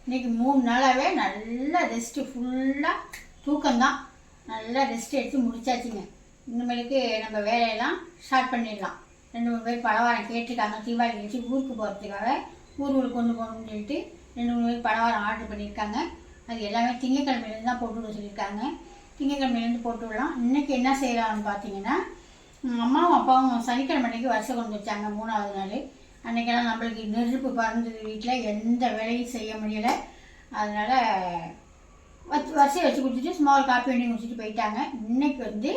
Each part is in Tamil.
இன்றைக்கி 3 நாளாகவே நல்லா ரெஸ்ட்டு, ஃபுல்லாக தூக்கம்தான். நல்லா ரெஸ்ட் எடுத்து முடிச்சாச்சுங்க. இனிமேலுக்கு நம்ம வேலையெல்லாம் ஸ்டார்ட் பண்ணிடலாம். 2-3 பேர் பலகாரம் கேட்டிருக்காங்க. தீபாவளி கழிச்சு ஊருக்கு போகிறதுக்காக ஊருக்கு கொண்டு போகணும்னு சொல்லிட்டு 2-3 பேர் பலகாரம் ஆர்டர் பண்ணியிருக்காங்க. அது எல்லாமே திங்கக்கிழமையிலேருந்து தான் போட்டு விட சொல்லியிருக்காங்க. திங்கக்கிழமையிலேருந்து போட்டு விடலாம். இன்றைக்கி என்ன செய்யலாம்னு பார்த்தீங்கன்னா, அம்மாவும் அப்பாவும் சனிக்கிழமை அன்றைக்கி வருஷம் கொண்டு வச்சாங்க 3வது நாள். அன்றைக்கெல்லாம் நம்மளுக்கு நெருப்பு பறந்தது, வீட்டில் எந்த வேலையும் செய்ய முடியலை. அதனால் வரிசையை வச்சு கொடுத்துட்டு ஸ்மால் காப்பி வண்டி முடிச்சுட்டு போயிட்டாங்க. இன்றைக்கி வந்து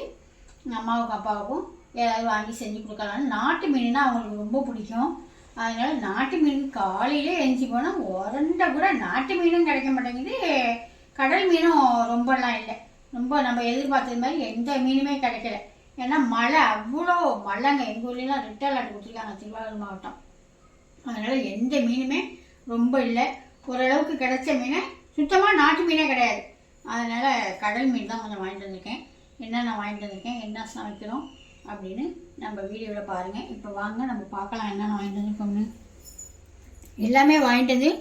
அம்மாவுக்கும் அப்பாவுக்கும் ஏதாவது வாங்கி செஞ்சு கொடுக்கலான்னு. நாட்டு மீனுன்னா அவங்களுக்கு ரொம்ப பிடிக்கும். அதனால் நாட்டு மீன் காலையிலே எழுஞ்சி போனால் உரண்ட கூட நாட்டு மீனும் கிடைக்க மாட்டேங்குது. கடல் மீனும் ரொம்பலாம் இல்லை. ரொம்ப நம்ம எதிர்பார்த்தது மாதிரி எந்த மீனுமே கிடைக்கல. ஏன்னா மழை, அவ்வளோ மழைங்க. எங்கள் ஊர்லாம் ரெட் அலர்ட் கொடுத்துருக்காங்க, திருவாரூர் மாவட்டம். அதனால் எந்த மீனுமே ரொம்ப இல்லை. ஓரளவுக்கு கிடைச்ச மீனை சுத்தமாக நாட்டு மீனே கிடையாது. அதனால் கடல் மீன் தான் கொஞ்சம் வாங்கிட்டு வந்திருக்கேன். என்னென்ன வாங்கிட்டு வந்திருக்கேன், என்ன சமைக்கிறோம் அப்படின்னு நம்ம வீடியோவில் பாருங்கள். இப்போ வாங்க நம்ம பார்க்கலாம் என்னென்ன வாங்கிட்டு வந்திருக்கோம்னு. எல்லாமே வாங்கிட்டு வந்து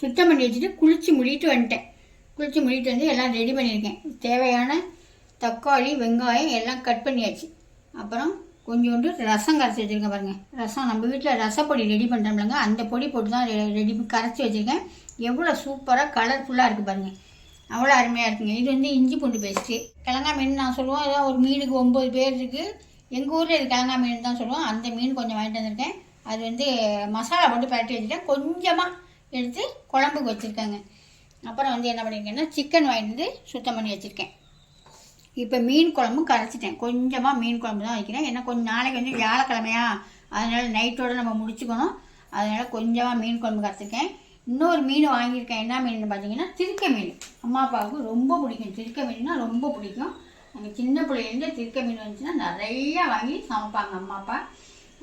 சுத்தம் பண்ணி வச்சுட்டு குளித்து முடிட்டு வந்துட்டேன். குளித்து முடிட்டு வந்து எல்லாம் ரெடி பண்ணியிருக்கேன். தேவையான தக்காளி, வெங்காயம் எல்லாம் கட் பண்ணியாச்சு. அப்புறம் கொஞ்சோண்டு ரசம் கரைச்சி வச்சுருக்கேன் பாருங்கள். ரசம் நம்ம வீட்டில் ரசப்பொடி ரெடி பண்ணுறோம்லங்க, அந்த பொடி போட்டு தான் ரெடி கரைச்சி வச்சுருக்கேன். எவ்வளோ சூப்பராக கலர்ஃபுல்லாக இருக்குது பாருங்கள், அவ்வளோ அருமையாக இருக்குங்க. இது வந்து இஞ்சி பூண்டு பேஸ்ட்டு. கிழங்கா மீன் நான் சொல்லுவோம், ஏதோ ஒரு மீனுக்கு 9 பேர் இருக்குது. எங்கள் ஊரில் இது கிழங்கா மீன் தான் சொல்லுவோம். அந்த மீன் கொஞ்சம் வாங்கிட்டு வந்திருக்கேன். அது வந்து மசாலா போட்டு பரட்டி வச்சுட்டேன். கொஞ்சமாக எடுத்து குழம்புக்கு வச்சுருக்கேங்க. அப்புறம் வந்து என்ன பண்ணியிருக்கேன்னா, சிக்கன் வாங்கிட்டு வந்து சுத்தம் பண்ணி வச்சுருக்கேன். இப்போ மீன் குழம்பும் கரைச்சிட்டேன். கொஞ்சமாக மீன் குழம்பு தான் வைக்கிறேன். ஏன்னா கொஞ்சம் நாளைக்கு வந்து வியாழக்கிழமையா, அதனால் நைட்டோடு நம்ம முடிச்சுக்கணும். அதனால் கொஞ்சமாக மீன் குழம்பு கரைச்சிருக்கேன். இன்னொரு மீன் வாங்கியிருக்கேன். என்ன மீன் பார்த்தீங்கன்னா, திருக்க மீன். அம்மா அப்பாவுக்கு ரொம்ப பிடிக்கும். திருக்க மீன்னா ரொம்ப பிடிக்கும். நாங்கள் சின்ன பிள்ளைலேருந்து திருக்க மீன் வந்துச்சுன்னா நிறையா வாங்கி சமைப்பாங்க அம்மா அப்பா.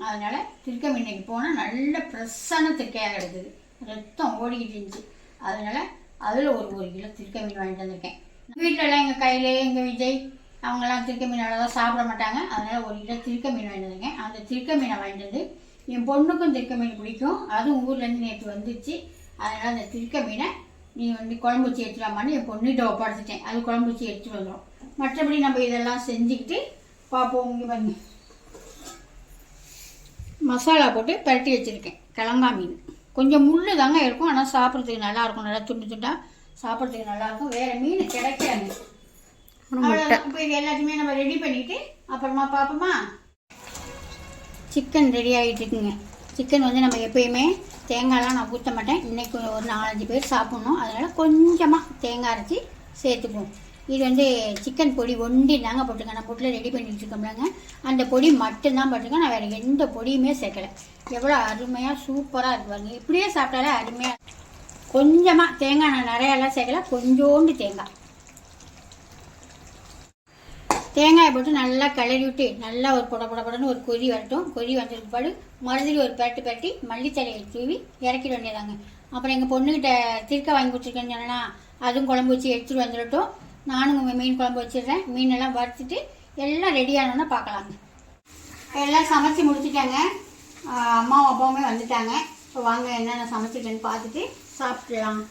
அதனால் திருக்க மீனுக்கு போனால் நல்ல ஃப்ரெஷ்ஷான திருக்கையாக கிடக்குது. ரத்தம் ஓடிக்கிட்டு இருந்துச்சு. அதனால் அதில் ஒரு கிலோ திருக்க மீன் வாங்கிட்டு வந்திருக்கேன். வீட்டிலலாம் எங்கள் கையில் எங்கள் விஜய் அவங்கெல்லாம் திருக்க மீன் அவ்வளோதான் சாப்பிட மாட்டாங்க. அதனால் 1 கிலோ திருக்க மீன் வாங்கிட்டு வந்திருக்கேன். அந்த திருக்க மீனை வாங்கிட்டு வந்து என் பொண்ணுக்கும் திருக்க மீன் பிடிக்கும். அதுவும் ஊர்லேருந்து நேற்று வந்துச்சு. அதனால் அந்த திருக்க மீனை நீ வந்து குழம்பு வச்சு எடுத்துடாமான்னு என் பொண்ணுகிட்ட ஒப்படைச்சிட்டேன். அது குழம்பு வச்சு எடுத்துகிட்டு வந்துடும். மற்றபடி நம்ம இதெல்லாம் செஞ்சுக்கிட்டு பார்ப்போம். இங்கே பாருங்க, மசாலா போட்டு பரட்டி வச்சுருக்கேன். கிழங்கா மீன் கொஞ்சம் முள்ளு தாங்க இருக்கும், ஆனால் சாப்பிட்றதுக்கு நல்லாயிருக்கும். நல்லா துண்டு துண்டாக சாப்பிட்றதுக்கு நல்லாயிருக்கும். வேறு மீன் கிடைக்காது. இப்போ இது எல்லாத்தையுமே நம்ம ரெடி பண்ணிவிட்டு அப்புறமா பார்ப்போமா. சிக்கன் ரெடி ஆகிட்டு இருக்குங்க. சிக்கன் வந்து நம்ம எப்பயுமே தேங்காயெலாம் நான் ஊற்ற மாட்டேன். இன்றைக்கி ஒரு 4-5 பேர் சாப்பிட்ணும். அதனால் கொஞ்சமாக தேங்காய் அரைச்சி சேர்த்துக்குவோம். இது வந்து சிக்கன் பொடி ஒண்டி தாங்க போட்டிருக்கேன். நான் வீட்டில் ரெடி பண்ணி வச்சுருக்கோம்லாங்க, அந்த பொடி மட்டும்தான் போட்டிருக்கேன். நான் வேறு எந்த பொடியுமே சேர்க்கலை. எவ்வளோ அருமையாக சூப்பராக இருக்கு பாருங்க. இப்படியே சாப்பிட்டாலே அருமையாக. கொஞ்சமாக தேங்காய், நான் நிறையாலாம் சேர்க்கல, கொஞ்சோண்டு தேங்காயை போட்டு நல்லா கிளறி விட்டு நல்லா ஒரு புடன்னு ஒரு கொதி வரட்டும். கொதி வந்ததுக்கு பாடு மறுபடியும் ஒரு பரட்டி மல்லித்தலையை தூவி இறக்கிட வேண்டியதாங்க. அப்புறம் எங்கள் பொண்ணுக்கிட்ட திருக்க வாங்கி கொடுத்துருக்கேன்னு சொன்னா, அதுவும் குழம்பு வச்சு எடுத்துகிட்டு வந்துடட்டும். நானும் மீன் குழம்பு வச்சிடுறேன். மீனெல்லாம் வறுத்துட்டு எல்லாம் ரெடி ஆனோன்னா பார்க்கலாங்க. எல்லாம் சமைச்சி முடிச்சுட்டாங்க. அம்மாவும் அப்பாவுமே வந்துட்டாங்க. இப்போ வாங்க என்னென்ன சமைச்சிட்டேன்னு பார்த்துட்டு சாப்பிடலாம்.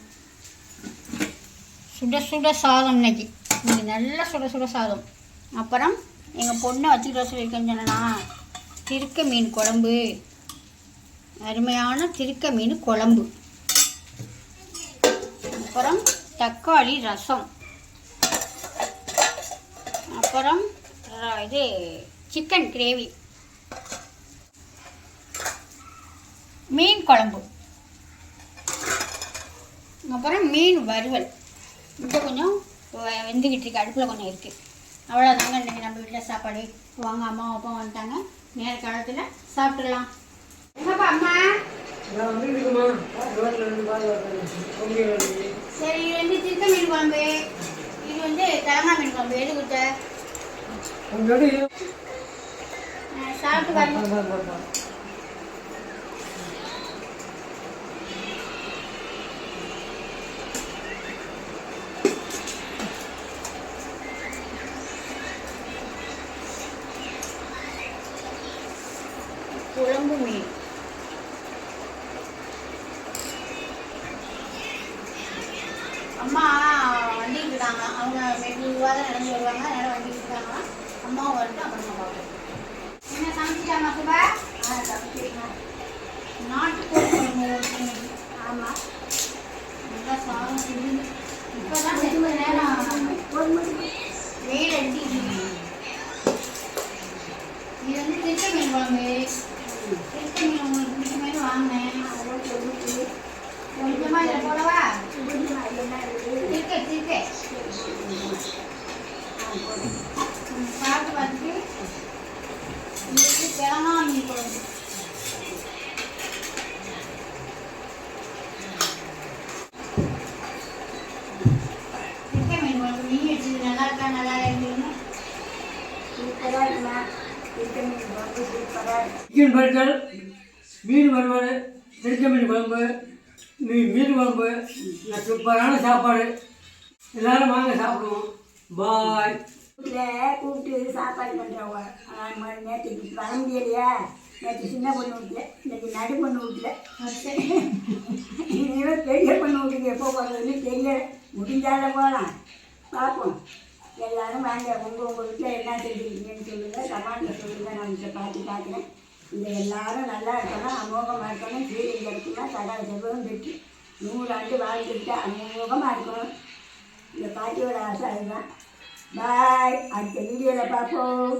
சுட சுட சாதம் இன்னைக்கு நல்ல சுட சாதம். அப்புறம் எங்கள் பொண்ணை வச்சுக்கிட்ட சொல்லியிருக்கேன்னு சொன்னா, திருக்க மீன் குழம்பு, அருமையான திருக்க மீன் குழம்பு. அப்புறம் தக்காளி ரசம். அப்புறம் இது சிக்கன் கிரேவி, மீன் குழம்பு, அப்புறம் மீன் வறுவல். இது கொஞ்சம் வெந்துக்கிட்டு இருக்கு, அடுப்பில் கொஞ்சம் இருக்குது. அவ்வளோதாங்க இன்றைக்கி நம்ம வீட்டில் சாப்பாடு. வாங்க, அம்மா அப்பா வந்துட்டாங்க. நேர காலத்தில் சாப்பிட்டுடலாம். என்னப்பா அம்மா? சரி, இது வந்து திருக்க மீன் குழம்பு, இது வந்து கிழங்கா மீன் குழம்பு. எது கொடுத்த? சாப்பிட்டு பாருங்க. குழம்பு மீன் அம்மா வண்டிக்கு இருக்காங்க, அவங்க மெதுவாக தான் நடந்து வருவாங்க, அதனால் வண்டிக்கு இருக்காங்க. அம்மாவும் வந்துட்டு அப்புறமா பார்ப்போம். என்ன சமைச்சிட்டாமா சுபா? சமைச்சிருக்கேன். நாட்டுக்கோழி குழம்பு. ஆமாம். நல்லா சாதம் சுடுது. இப்போ தான் செஞ்ச நேரம் வெயில் அடிச்சு. இது வந்து திருச்ச மீன் குழம்பு. திருச்ச மீன் உங்களுக்கு பிடிச்ச மாதிரி வாங்கினேன். கொஞ்சமாக இதில் போடவா? திருக்க பார்த்து பார்த்துட்டு இது கிழங்கா மீன் குழம்பு. திருக்க மீன் குழம்பு மீன் வச்சது நல்லா இருக்கா, நல்லா இருக்குன்னு சூப்பராக இருக்குமா? சிக்கன் மீன் குழம்பு சூப்பராக இருக்கு. சிக்கன் பர்கர், மீன் வறுவல், திருச்ச மீன் குழம்பு, மீன் குழம்பு, சூப்பரான சாப்பாடு. எல்லாரும் வாங்க சாப்பிடுவோம். பாய். வீட்டில் கூப்பிட்டு சாப்பாடு பண்ணுறவங்க நேற்று வர முடியலையா? நேற்று சின்ன பொண்ணு வீட்டில், இன்னைக்கு நடு பொண்ணு வீட்டில், இனிமேல் பெரிய பொண்ணு வீட்டுக்கு எப்போ போகிறதுன்னு தெரியல. முடிஞ்சால போகலாம், பார்ப்போம். எல்லோரும் வாங்க. உங்கள் வீட்டில் என்ன செஞ்சுருக்கீங்கன்னு சொல்லுங்கள், கமாண்டில் சொல்லுங்கள். நான் இதை பார்க்குறேன். இந்த எல்லோரும் நல்லா இருக்கணும், அமோகமாக இருக்கணும். சீரியல் இருக்குன்னா கடை செவ்வகம் பெற்று 100 ஆண்டு வாழ்ந்துக்கிட்டு அமோகமாக இருக்கணும். இந்த பாட்டியோட ஆசை அதுதான். பாய். அடுத்த வீடியோவில் பார்ப்போம்.